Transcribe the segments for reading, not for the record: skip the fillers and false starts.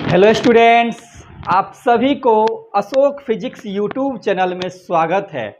Hello students, आप सभी को अशोक फिजिक्स यूट्यूब चैनल में स्वागत है।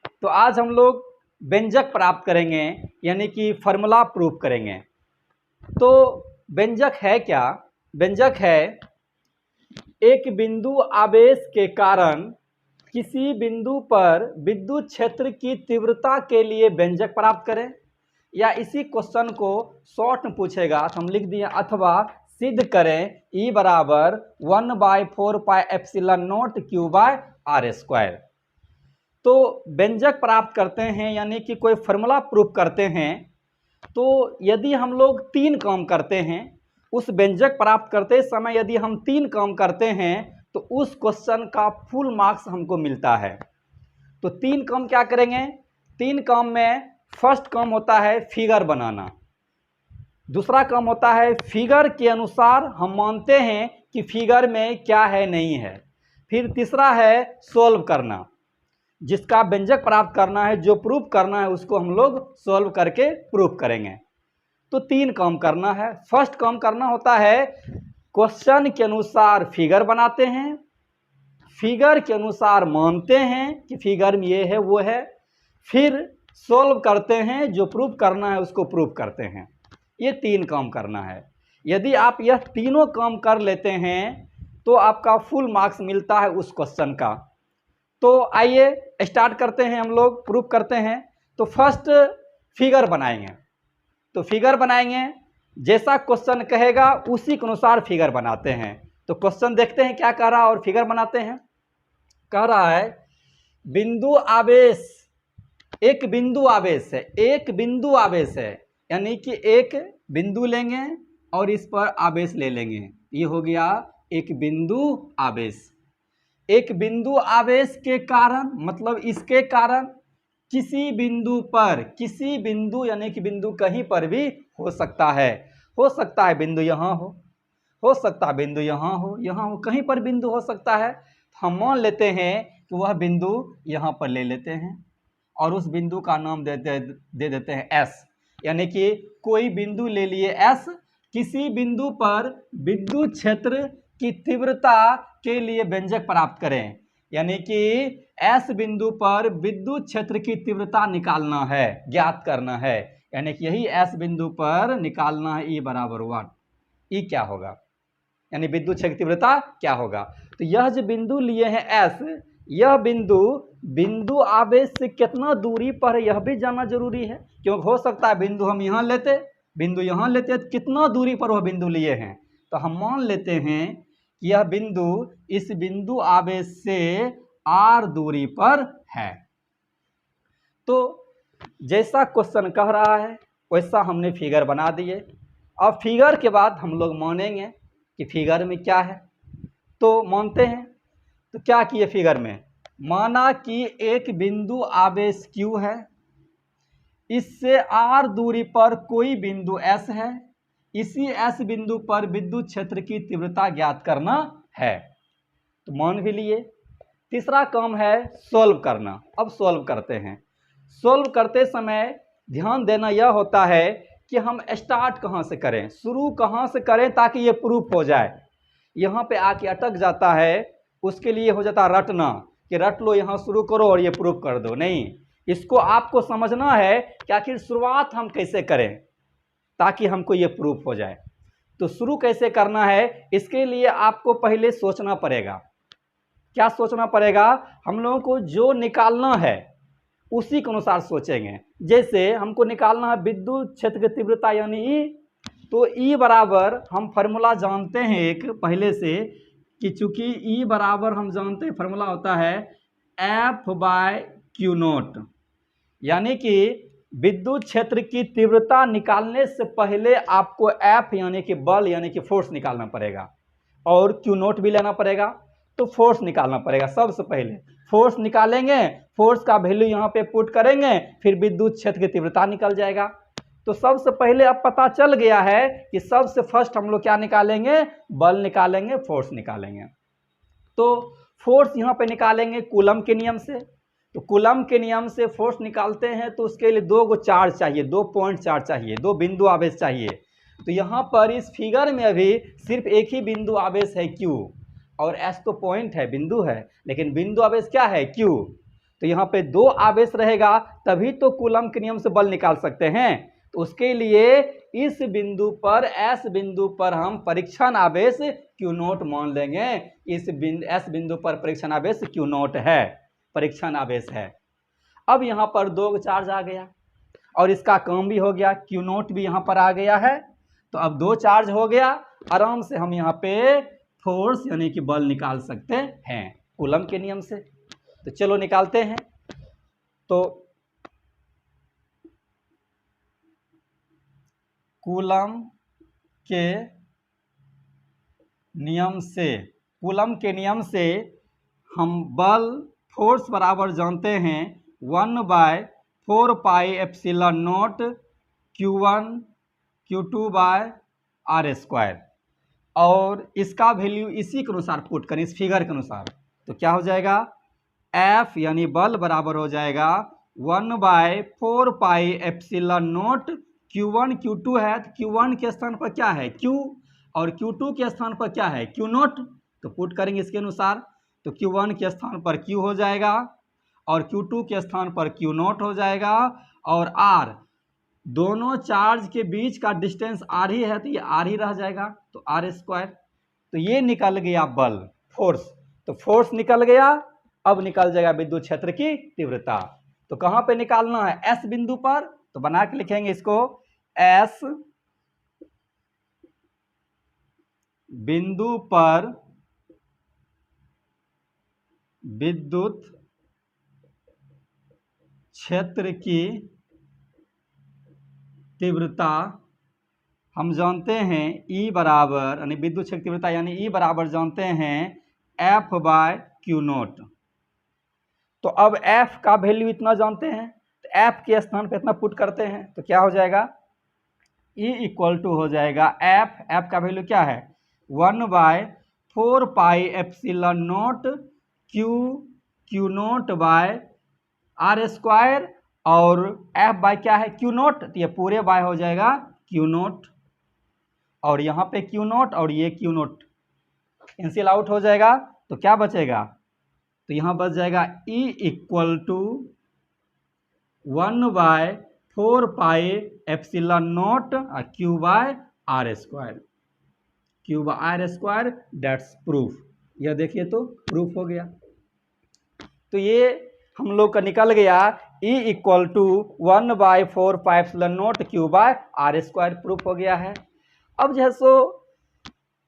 तो आज हम लोग व्यंजक प्राप्त करेंगे, यानी कि फार्मूला प्रूफ करेंगे। तो व्यंजक है क्या? व्यंजक है एक बिंदु आवेश के कारण किसी बिंदु पर विद्युत क्षेत्र की तीव्रता के लिए व्यंजक प्राप्त करें, या इसी क्वेश्चन को शॉर्ट में पूछेगा तो हम लिख दिए अथवा सिद्ध करें E बराबर 1/4πε0 Q/r²। तो व्यंजक प्राप्त करते हैं, यानी कि कोई फार्मूला प्रूफ करते हैं। तो यदि हम लोग 3 काम करते हैं, उस व्यंजक प्राप्त करते समय यदि हम 3 काम करते हैं तो उस क्वेश्चन का फुल मार्क्स हमको मिलता है। तो 3 काम क्या करेंगे? 3 काम में फर्स्ट काम होता है फिगर बनाना, दूसरा काम होता है फिगर के अनुसार हम मानते हैं कि फिगर में क्या है नहीं है, फिर तीसरा है सॉल्व करना, जिसका व्यंजक प्राप्त करना है, जो प्रूफ करना है उसको हम लोग सॉल्व करके प्रूफ करेंगे। तो 3 काम करना है। फर्स्ट काम करना होता है क्वेश्चन के अनुसार फिगर बनाते हैं, फिगर के अनुसार मानते हैं कि फिगर में ये है वो है, फिर सॉल्व करते हैं, जो प्रूफ करना है उसको प्रूफ करते हैं। ये 3 काम करना है। यदि आप यह तीनों काम कर लेते हैं तो आपका फुल मार्क्स मिलता है उस क्वेश्चन का। तो आइए स्टार्ट करते हैं, हम लोग प्रूफ करते हैं। तो फर्स्ट फिगर बनाएंगे। तो फिगर बनाएंगे, जैसा क्वेश्चन कहेगा उसी के अनुसार फिगर बनाते हैं। तो क्वेश्चन देखते हैं क्या कह रहा है और फिगर बनाते हैं। कह रहा है बिंदु आवेश, एक बिंदु आवेश है, एक बिंदु आवेश है, यानी कि एक बिंदु लेंगे और इस पर आवेश ले लेंगे। ये हो गया एक बिंदु आवेश। एक बिंदु आवेश के कारण मतलब इसके कारण किसी बिंदु पर, किसी बिंदु यानी कि बिंदु कहीं पर भी हो सकता है। हो सकता है बिंदु यहाँ हो सकता है बिंदु यहाँ हो, कहीं पर बिंदु हो सकता है। हम मान लेते हैं कि वह बिंदु यहाँ पर ले लेते हैं और उस बिंदु का नाम दे देते हैं S, यानी कि कोई बिंदु ले लिए S। किसी बिंदु पर विद्युत क्षेत्र की तीव्रता के लिए व्यंजक प्राप्त करें, यानी कि S बिंदु पर विद्युत क्षेत्र की तीव्रता निकालना है, ज्ञात करना है, यानी कि यही S बिंदु पर निकालना है। E बराबर 1। E क्या होगा, यानी विद्युत क्षेत्र की तीव्रता क्या होगा। तो यह जो बिंदु लिए हैं S, यह बिंदु आवेश से कितना दूरी पर है यह भी जानना जरूरी है, क्योंकि हो सकता है बिंदु हम यहाँ लेते, बिंदु यहाँ लेते, तो कितना दूरी पर वह बिंदु लिए हैं। तो हम मान लेते हैं कि यह बिंदु इस बिंदु आवेश से r दूरी पर है। तो जैसा क्वेश्चन कह रहा है वैसा हमने फिगर बना दिए। अब फिगर के बाद हम लोग मानेंगे कि फिगर में क्या है। तो मानते हैं, तो क्या किए फिगर में, माना कि एक बिंदु आवेश Q है, इससे r दूरी पर कोई बिंदु S है, इसी S बिंदु पर विद्युत क्षेत्र की तीव्रता ज्ञात करना है। तो मान भी लिए। तीसरा काम है सॉल्व करना। अब सॉल्व करते हैं। सॉल्व करते समय ध्यान देना यह होता है कि हम स्टार्ट कहाँ से करें, शुरू कहाँ से करें ताकि ये प्रूफ हो जाए। यहाँ पे आके अटक जाता है, उसके लिए हो जाता रटना कि रट लो, यहाँ शुरू करो और ये प्रूफ कर दो। नहीं, इसको आपको समझना है कि आखिर शुरुआत हम कैसे करें ताकि हमको ये प्रूफ हो जाए। तो शुरू कैसे करना है, इसके लिए आपको पहले सोचना पड़ेगा। क्या सोचना पड़ेगा? हम लोगों को जो निकालना है उसी के अनुसार सोचेंगे। जैसे हमको निकालना है विद्युत क्षेत्र की तीव्रता यानी E, तो E बराबर हम फार्मूला जानते हैं एक पहले से कि चूंकि E बराबर हम जानते हैं फार्मूला होता है F/Q0, यानी कि विद्युत क्षेत्र की तीव्रता निकालने से पहले आपको F यानी कि बल यानी कि फोर्स निकालना पड़ेगा और Q0 भी लेना पड़ेगा। तो फोर्स निकालना पड़ेगा। सबसे पहले फोर्स निकालेंगे, फोर्स का वैल्यू यहाँ पे पुट करेंगे, फिर विद्युत क्षेत्र की तीव्रता निकल जाएगा। तो सबसे पहले अब पता चल गया है कि सबसे फर्स्ट हम लोग क्या निकालेंगे, बल निकालेंगे, फोर्स निकालेंगे। तो फोर्स यहाँ पे निकालेंगे कूलम के नियम से। तो कूलम के नियम से फोर्स निकालते हैं तो उसके लिए 2 चार्ज चाहिए, 2 पॉइंट चार्ज चाहिए, 2 बिंदु आवेश चाहिए। तो यहाँ पर इस फिगर में अभी सिर्फ एक ही बिंदु आवेश है Q, और S तो पॉइंट है, बिंदु है, लेकिन बिंदु आवेश क्या है Q। तो यहाँ पे दो आवेश रहेगा तभी तो कूलम के नियम से बल निकाल सकते हैं। तो उसके लिए इस बिंदु पर, S बिंदु पर हम परीक्षण आवेश Q0 मान लेंगे। इस S बिंदु पर परीक्षण आवेश Q0 है, परीक्षण आवेश है। अब यहाँ पर दो चार्ज आ गया और इसका काम भी हो गया, Q0 भी यहाँ पर आ गया है। तो अब दो चार्ज हो गया, आराम से हम यहाँ पे फोर्स यानी कि बल निकाल सकते हैं कूलम के नियम से। तो चलो निकालते हैं। तो कूलम के नियम से हम बल फोर्स बराबर जानते हैं 1/4 pi epsilon naught Q1 Q2 by R square, और इसका वैल्यू इसी के अनुसार पुट करें, इस फिगर के अनुसार। तो क्या हो जाएगा, F यानी बल बराबर हो जाएगा 1/4 pi epsilon naught Q1 Q2 है, तो Q1 के स्थान पर क्या है Q, और Q2 के स्थान पर क्या है Q0। तो पुट करेंगे इसके अनुसार। तो Q1 के स्थान पर Q हो जाएगा और Q2 के स्थान पर Q0 हो जाएगा, और R, दोनों चार्ज के बीच का डिस्टेंस R ही है, तो ये R ही रह जाएगा, तो R स्क्वायर। तो ये निकल गया बल, फोर्स। तो फोर्स निकल गया, अब निकल जाएगा विद्युत क्षेत्र की तीव्रता। तो कहाँ पे निकालना है, S बिंदु पर। तो बना के लिखेंगे इसको, S बिंदु पर विद्युत क्षेत्र की तीव्रता हम जानते हैं E बराबर, यानी विद्युत क्षेत्र तीव्रता यानी E बराबर जानते हैं F/Q0। तो अब F का वैल्यू इतना जानते हैं, तो F के स्थान पे इतना पुट करते हैं। तो क्या हो जाएगा, E इक्वल टू हो जाएगा F का वैल्यू क्या है 1/4 pi epsilon naught Q0 by R square, और F बाय क्या है Q0, तो ये पूरे बाय हो जाएगा Q0, और यहाँ पे Q0 और ये Q0 कैंसिल आउट हो जाएगा। तो क्या बचेगा, तो यहाँ बच जाएगा E equal to 1/4 pi epsilon naught Q by R square, Q by R square, that's proof. यह देखिए तो प्रूफ हो गया। तो ये हम लोग का निकल गया E equal to 1/4 pi epsilon naught Q by R square, proof हो गया है। अब जैसो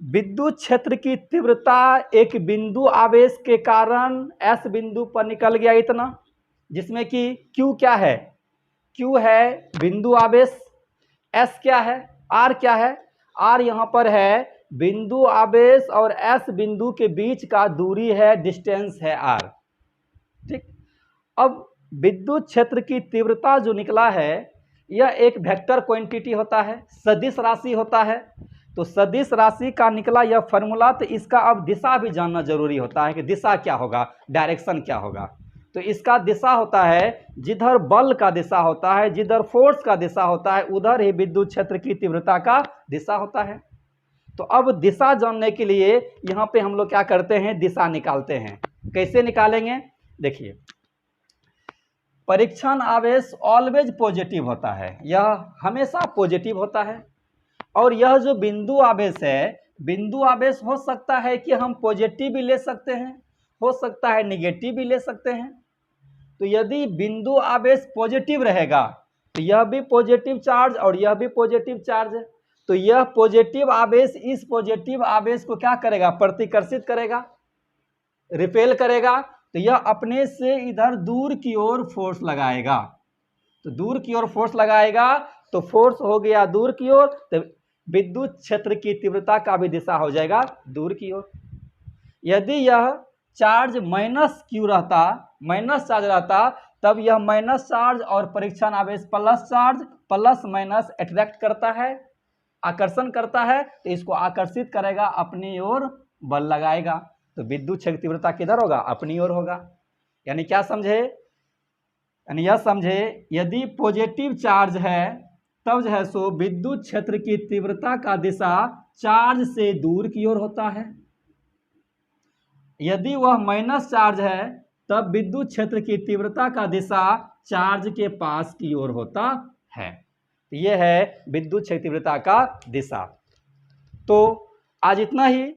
विद्युत क्षेत्र की तीव्रता एक बिंदु आवेश के कारण S बिंदु पर निकल गया इतना, जिसमें कि Q क्या है, Q है बिंदु आवेश, S क्या है, R क्या है, R यहाँ पर है बिंदु आवेश और S बिंदु के बीच का दूरी है, डिस्टेंस है R। ठीक, अब विद्युत क्षेत्र की तीव्रता जो निकला है यह एक वेक्टर क्वांटिटी होता है, सदिश राशि होता है। तो सदिश राशि का निकला यह फॉर्मूला, तो इसका अब दिशा भी जानना जरूरी होता है कि दिशा क्या होगा, डायरेक्शन क्या होगा। तो इसका दिशा होता है, जिधर बल का दिशा होता है, जिधर फोर्स का दिशा होता है, उधर ही विद्युत क्षेत्र की तीव्रता का दिशा होता है। तो अब दिशा जानने के लिए यहाँ पे हम लोग क्या करते हैं, दिशा निकालते हैं। कैसे निकालेंगे, देखिए, परीक्षण आवेश ऑलवेज पॉजिटिव होता है, यह हमेशा पॉजिटिव होता है। और यह जो बिंदु आवेश है, बिंदु आवेश हो सकता है कि हम पॉजिटिव भी ले सकते हैं, हो सकता है निगेटिव भी ले सकते हैं। तो यदि बिंदु आवेश पॉजिटिव रहेगा तो यह भी पॉजिटिव चार्ज और यह भी पॉजिटिव चार्ज है, तो यह पॉजिटिव आवेश इस पॉजिटिव आवेश को क्या करेगा, प्रतिकर्षित करेगा, रिपेल करेगा। तो यह अपने से इधर दूर की ओर फोर्स लगाएगा, तो दूर की ओर फोर्स लगाएगा, तो फोर्स हो गया दूर की ओर, तो विद्युत क्षेत्र की तीव्रता का भी दिशा हो जाएगा दूर की ओर। यदि यह चार्ज माइनस Q रहता, माइनस चार्ज रहता, तब यह माइनस चार्ज और परीक्षण आवेश plus charge, plus minus attract करता है, आकर्षण करता है, तो इसको आकर्षित करेगा, अपनी ओर बल लगाएगा। तो विद्युत क्षेत्र तीव्रता किधर होगा, अपनी ओर होगा। यानी क्या समझे, यानी यह समझे, यदि पॉजिटिव चार्ज है तब जो है सो विद्युत क्षेत्र की तीव्रता का दिशा चार्ज से दूर की ओर होता है। यदि वह माइनस चार्ज है तब विद्युत क्षेत्र की तीव्रता का दिशा चार्ज के पास की ओर होता है। यह है विद्युत क्षेत्र तीव्रता का दिशा। तो आज इतना ही।